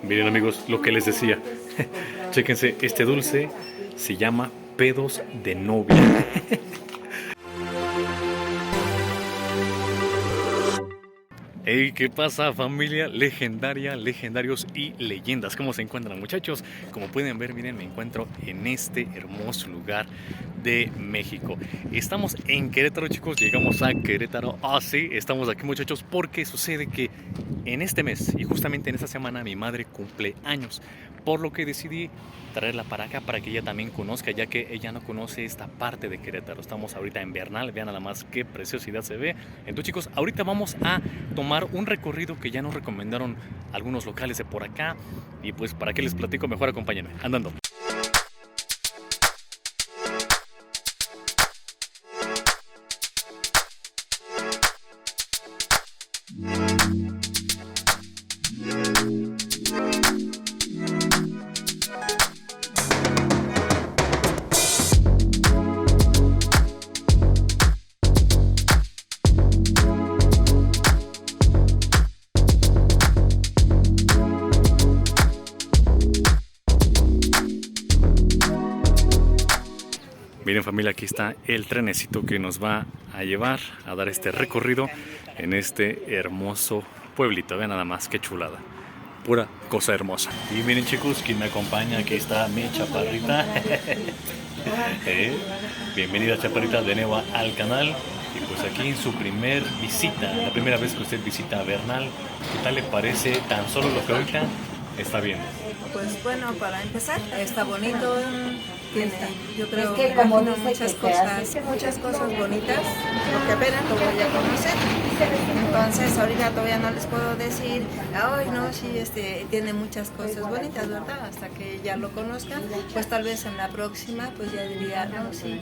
Miren amigos, lo que les decía. Chéquense, este dulce se llama pedos de novia. Hey, ¿qué pasa familia legendaria, legendarios y leyendas? ¿Cómo se encuentran muchachos? Como pueden ver, miren, me encuentro en este hermoso lugar de México. Estamos en Querétaro, chicos, llegamos a Querétaro. Sí, estamos aquí muchachos porque sucede que en este mes y justamente en esta semana mi madre cumple años. Por lo que decidí traerla para acá para que ella también conozca, ya que ella no conoce esta parte de Querétaro. Estamos ahorita en Bernal, vean nada más qué preciosidad se ve. Entonces chicos, ahorita vamos a tomar un recorrido que ya nos recomendaron algunos locales de por acá. Y pues para que les platico, mejor acompáñenme, andando. Miren familia, aquí está el trenecito que nos va a llevar a dar este recorrido en este hermoso pueblito. Vean nada más qué chulada, pura cosa hermosa. Y miren chicos, quien me acompaña, aquí está mi chaparrita. Bienvenida chaparrita de nuevo al canal. Y pues aquí en su primer visita, la primera vez que usted visita a Bernal, ¿qué tal le parece tan solo lo que ahorita está viendo? Pues bueno, para empezar, está bonito, tiene, yo creo Es que como imagino dice muchas cosas bonitas, lo que apenas lo voy a conocer. Entonces ahorita todavía no les puedo decir, ay no, sí, tiene muchas cosas bonitas, ¿verdad? Hasta que ya lo conozcan, pues tal vez en la próxima, pues ya diría, no, sí,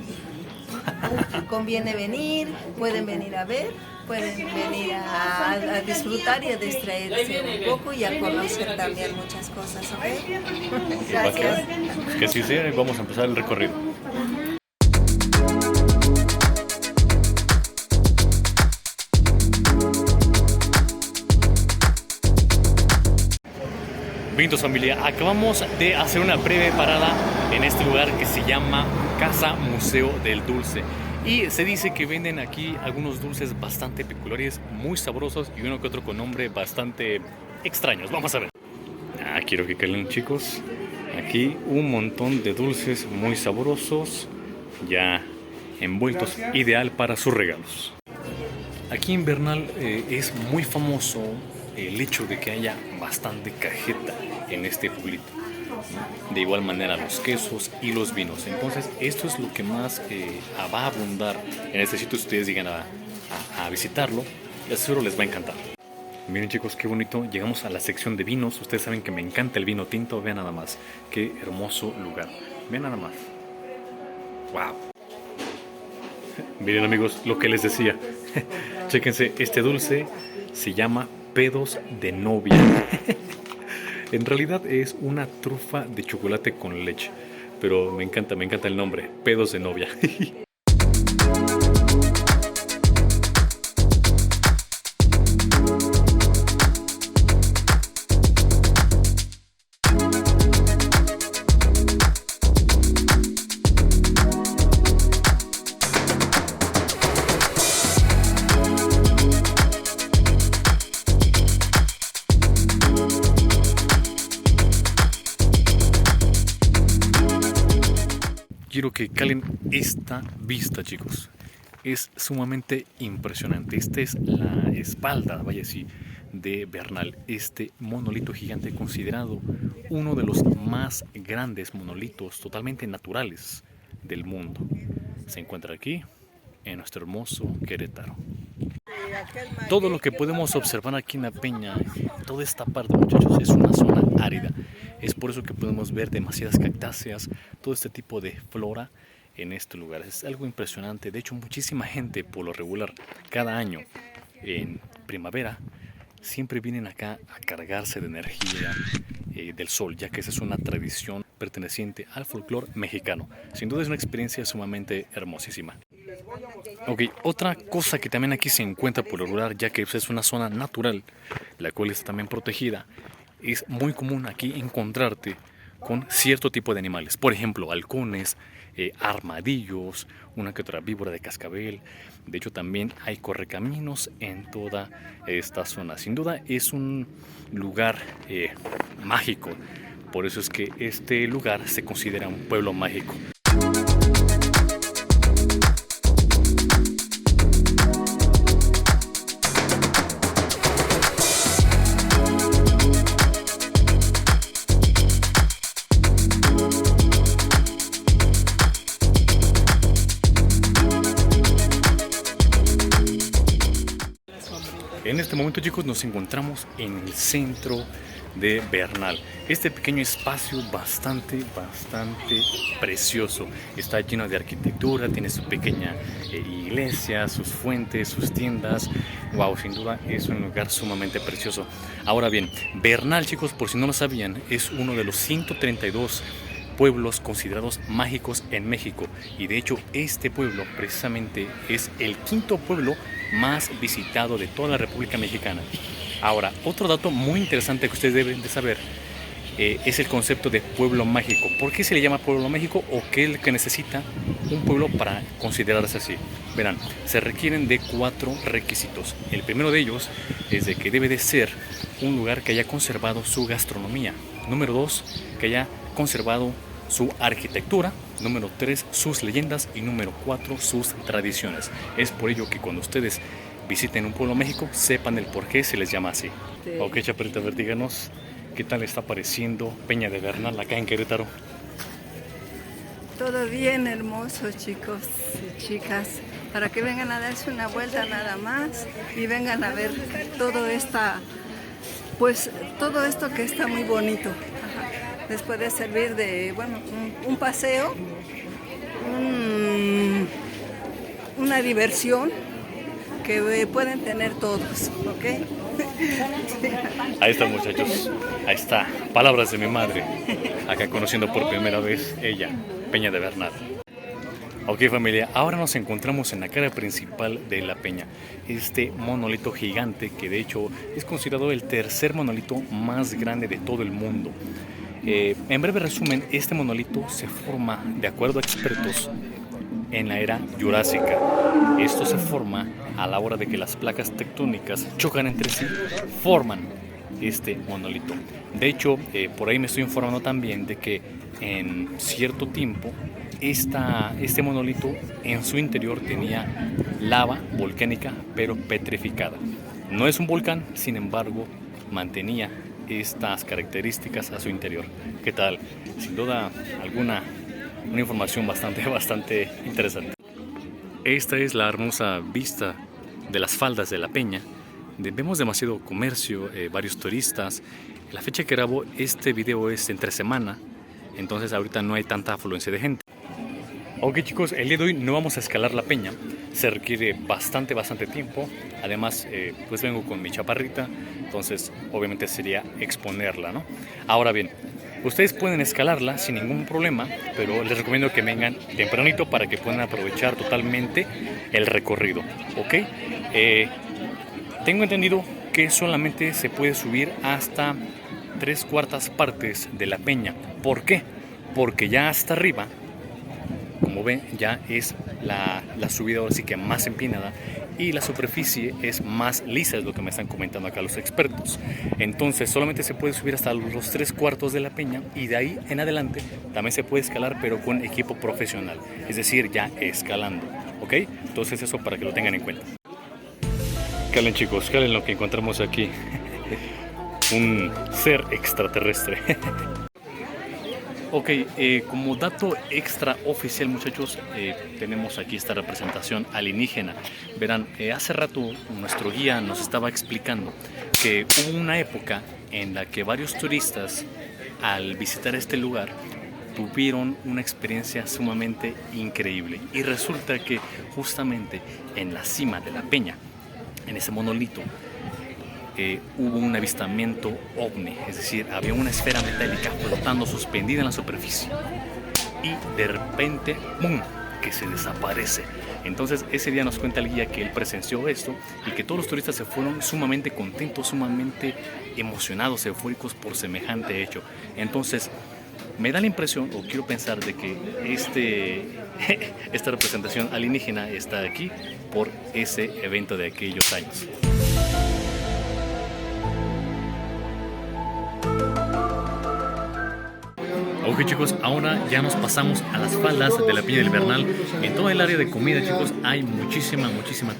conviene venir, pueden venir a ver, pueden venir a disfrutar y a distraerse un poco y a conocer también muchas cosas, ¿ok? Gracias. Que sí, sí, vamos a empezar el recorrido. Bien, familia, acabamos de hacer una breve parada en este lugar que se llama Casa Museo del Dulce. Y se dice que venden aquí algunos dulces bastante peculiares, muy sabrosos y uno que otro con nombre bastante extraños. Vamos a ver. Quiero que calen chicos. Aquí un montón de dulces muy sabrosos, ya envueltos, ideal para sus regalos. Aquí en Bernal es muy famoso el hecho de que haya bastante cajeta en este pueblito. De igual manera los quesos y los vinos. Entonces esto es lo que más va a abundar en este sitio. Si ustedes llegan a visitarlo, les aseguro les va a encantar. Miren chicos, qué bonito. Llegamos a la sección de vinos. Ustedes saben que me encanta el vino tinto. Vean nada más, qué hermoso lugar. Vean nada más. Wow. Miren amigos, lo que les decía. Chéquense, este dulce se llama pedos de novia. En realidad es una trufa de chocolate con leche, pero me encanta el nombre, pedos de novia. Quiero que calen esta vista, chicos. Es sumamente impresionante. Esta es la espalda, vaya así, de Bernal. Este monolito gigante considerado uno de los más grandes monolitos totalmente naturales del mundo. Se encuentra aquí, en nuestro hermoso Querétaro. Todo lo que podemos observar aquí en la peña, toda esta parte muchachos, es una zona árida. Es por eso que podemos ver demasiadas cactáceas, todo este tipo de flora en este lugar. Es algo impresionante. De hecho, muchísima gente por lo regular cada año en primavera siempre vienen acá a cargarse de energía del sol, ya que esa es una tradición perteneciente al folclore mexicano. Sin duda es una experiencia sumamente hermosísima. Ok, otra cosa que también aquí se encuentra por lo regular, ya que es una zona natural, la cual está también protegida, es muy común aquí encontrarte con cierto tipo de animales. Por ejemplo, halcones, armadillos, una que otra víbora de cascabel. De hecho, también hay correcaminos en toda esta zona. Sin duda es un lugar mágico. Por eso es que este lugar se considera un pueblo mágico. En este momento, chicos, nos encontramos en el centro de Bernal. Este pequeño espacio bastante precioso. Está lleno de arquitectura, tiene su pequeña iglesia, sus fuentes, sus tiendas. Wow, sin duda es un lugar sumamente precioso. Ahora bien, Bernal, chicos, por si no lo sabían, es uno de los 132 pueblos considerados mágicos en México, y de hecho este pueblo precisamente es el quinto pueblo más visitado de toda la República Mexicana. Ahora, otro dato muy interesante que ustedes deben de saber es el concepto de pueblo mágico. ¿Por qué se le llama pueblo mágico o qué es lo que necesita un pueblo para considerarse así? Verán, se requieren de 4 requisitos. El primero de ellos es de que debe de ser un lugar que haya conservado su gastronomía. Número 2, que haya conservado su arquitectura. Número 3, sus leyendas. Y número 4, sus tradiciones. Es por ello que cuando ustedes visiten un pueblo mágico, sepan el por qué se les llama así. Sí. Ok, Chaparrita, a ver, díganos, ¿qué tal está pareciendo Peña de Bernal acá en Querétaro? Todo bien hermoso, chicos y chicas, para que vengan a darse una vuelta nada más y vengan a ver todo todo esto que está muy bonito. Les puede servir de, bueno, un paseo, una diversión que pueden tener todos, ¿ok? Ahí está, muchachos, ahí está, palabras de mi madre, acá conociendo por primera vez ella, Peña de Bernal. Ok, familia, ahora nos encontramos en la cara principal de la peña, este monolito gigante que de hecho es considerado el tercer monolito más grande de todo el mundo. En breve resumen, este monolito se forma, de acuerdo a expertos, en la era Jurásica. Esto se forma a la hora de que las placas tectónicas chocan entre sí, forman este monolito. De hecho, por ahí me estoy informando también de que en cierto tiempo este monolito en su interior tenía lava volcánica pero petrificada. No es un volcán, sin embargo, mantenía estas características a su interior. ¿Qué tal? Sin duda alguna, una información bastante interesante. Esta es la hermosa vista de las faldas de la peña. Vemos demasiado comercio, varios turistas. La fecha que grabo este video es entre semana, entonces ahorita no hay tanta afluencia de gente. Ok, chicos, el día de hoy no vamos a escalar la peña, se requiere bastante tiempo. Además, pues vengo con mi chaparrita, entonces obviamente sería exponerla, ¿no? Ahora bien, ustedes pueden escalarla sin ningún problema, pero les recomiendo que vengan tempranito para que puedan aprovechar totalmente el recorrido, ¿ok? Tengo entendido que solamente se puede subir hasta 3/4 partes de la peña. ¿Por qué? Porque ya hasta arriba, como ven, ya es la subida ahora sí que más empinada y la superficie es más lisa, es lo que me están comentando acá los expertos. Entonces solamente se puede subir hasta los 3/4 de la peña y de ahí en adelante también se puede escalar, pero con equipo profesional, es decir, ya escalando, ¿ok? Entonces eso para que lo tengan en cuenta. Calen, chicos, calen lo que encontramos aquí. Un ser extraterrestre. Ok, como dato extra oficial, muchachos, tenemos aquí esta representación alienígena. Verán, hace rato nuestro guía nos estaba explicando que hubo una época en la que varios turistas, al visitar este lugar, tuvieron una experiencia sumamente increíble. Y resulta que justamente en la cima de la peña, en ese monolito, hubo un avistamiento ovni, es decir, había una esfera metálica flotando suspendida en la superficie y de repente ¡pum!, que se desaparece. Entonces ese día nos cuenta el guía que él presenció esto y que todos los turistas se fueron sumamente contentos, sumamente emocionados, eufóricos por semejante hecho. Entonces me da la impresión, o quiero pensar, de que esta representación alienígena está aquí por ese evento de aquellos años. Ok chicos, ahora ya nos pasamos a las faldas de la Peña del Bernal. En todo el área de comida, chicos, hay muchísima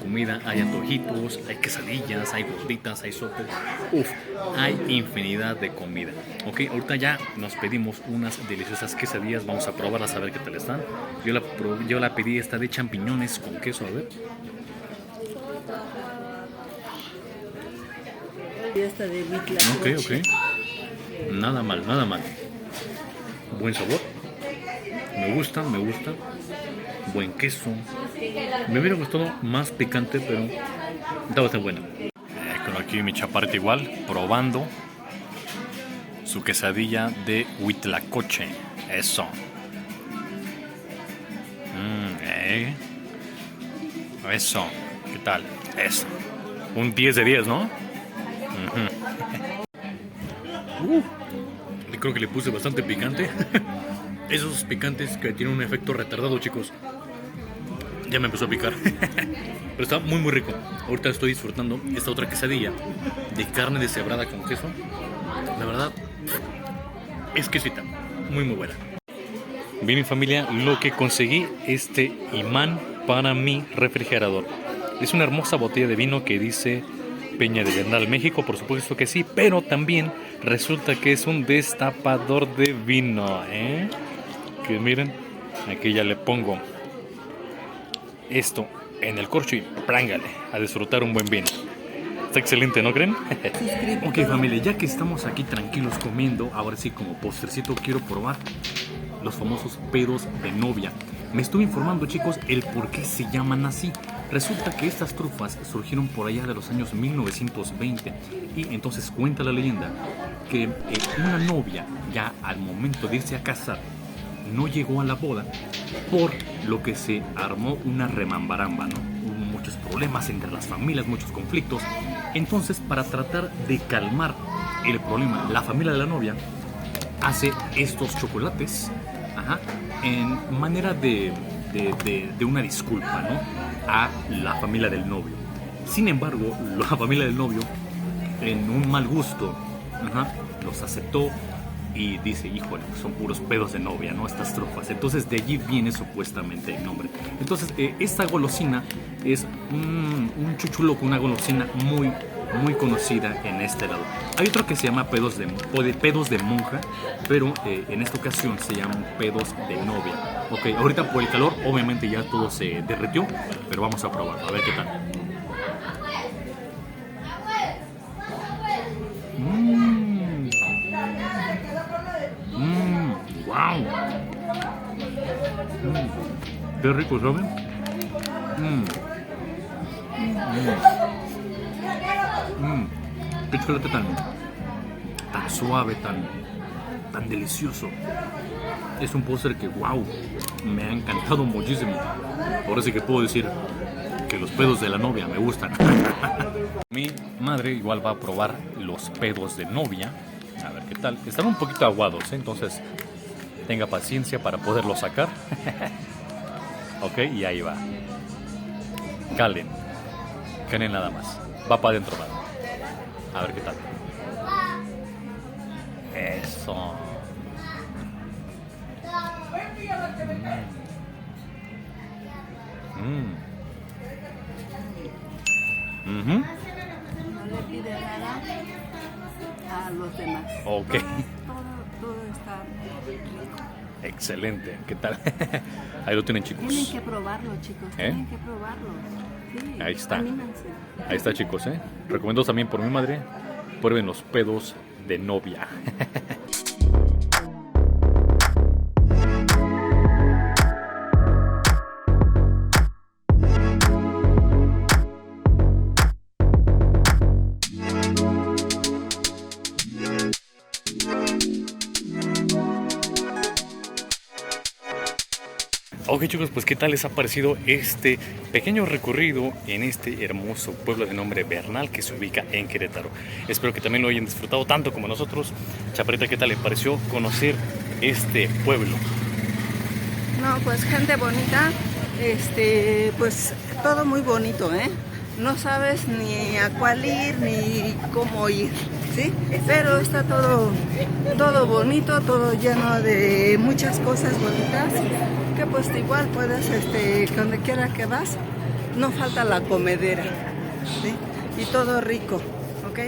comida. Hay antojitos, hay quesadillas, hay gorditas, hay sopes. Uf, hay infinidad de comida. Ok, ahorita ya nos pedimos unas deliciosas quesadillas. Vamos a probarlas a ver qué tal están. Yo la pedí esta de champiñones con queso, a ver. Y esta de huitlacoche. Ok. Nada mal. Buen sabor, me gusta, buen queso. Me hubiera gustado más picante, pero estaba bastante buena. Con aquí mi chaparrita igual, probando su quesadilla de huitlacoche. Eso. Eso. ¿Qué tal? Eso. Un 10 de 10, ¿no? Creo que le puse bastante picante. Esos picantes que tienen un efecto retardado, chicos. Ya me empezó a picar. Pero está muy rico. Ahorita estoy disfrutando esta otra quesadilla de carne deshebrada con queso. La verdad, exquisita. Muy buena. Bien, mi familia, lo que conseguí, este imán para mi refrigerador. Es una hermosa botella de vino que dice Peña de Bernal, México, por supuesto que sí, pero también resulta que es un destapador de vino, que miren, aquí ya le pongo esto en el corcho y prángale a disfrutar un buen vino. Está excelente, ¿no creen? Ok, familia, ya que estamos aquí tranquilos comiendo, ahora sí como postrecito quiero probar los famosos pedos de novia. Me estuve informando, chicos, el por qué se llaman así. Resulta que estas trufas surgieron por allá de los años 1920 y entonces cuenta la leyenda que una novia ya al momento de irse a casar no llegó a la boda, por lo que se armó una remambaramba, ¿no? Hubo muchos problemas entre las familias, muchos conflictos. Entonces, para tratar de calmar el problema, la familia de la novia hace estos chocolates en manera de una disculpa, ¿no?, a la familia del novio. Sin embargo, la familia del novio, en un mal gusto, los aceptó y dice, híjole, son puros pedos de novia, ¿no?, estas trufas. Entonces de allí viene supuestamente el nombre. Entonces esta golosina es un chuchuluco, una golosina muy conocida en este lado. Hay otro que se llama pedos de monja, pero en esta ocasión se llaman pedos de novia. Ok, ahorita por el calor obviamente ya todo se derritió, pero vamos a probar, a ver qué tal. Wow. Qué rico, ¿saben? Qué chocolate tan suave, tan delicioso. Es un postre que, wow, me ha encantado muchísimo. Ahora sí que puedo decir que los pedos de la novia me gustan. Mi madre igual va a probar los pedos de novia. A ver qué tal. Están un poquito aguados, entonces tenga paciencia para poderlos sacar. Ok, y ahí va. Calen nada más. Va para adentro, madre. A ver qué tal. Eso. No le pide nada a los demás. Ok. Todo está rico. Excelente. ¿Qué tal? Ahí lo tienen, chicos. Tienen que probarlo, chicos. Tienen que probarlo. Sí, ahí está. Anímense. Ahí está, chicos. Recomiendo también por mi madre. Prueben los pedos de novia. Ok chicos, pues qué tal les ha parecido este pequeño recorrido en este hermoso pueblo de nombre Bernal que se ubica en Querétaro. Espero que también lo hayan disfrutado tanto como nosotros. Chaparrita, ¿qué tal les pareció conocer este pueblo? No, pues gente bonita, pues todo muy bonito, ¿eh? No sabes ni a cuál ir ni cómo ir, ¿sí? Pero está todo bonito, todo lleno de muchas cosas bonitas, que pues igual puedes, donde quiera que vas, no falta la comedera, ¿sí? Y todo rico, ¿ok?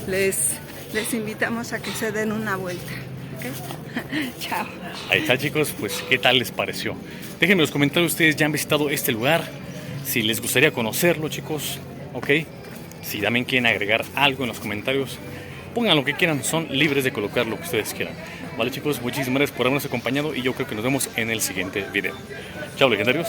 Les invitamos a que se den una vuelta, ¿ok? Chao. Ahí está chicos, pues qué tal les pareció. Déjenme en los comentarios, ustedes ya han visitado este lugar, si les gustaría conocerlo chicos, ok. Si también quieren agregar algo en los comentarios, pongan lo que quieran, son libres de colocar lo que ustedes quieran. Vale chicos, muchísimas gracias por habernos acompañado y yo creo que nos vemos en el siguiente video. Chao legendarios.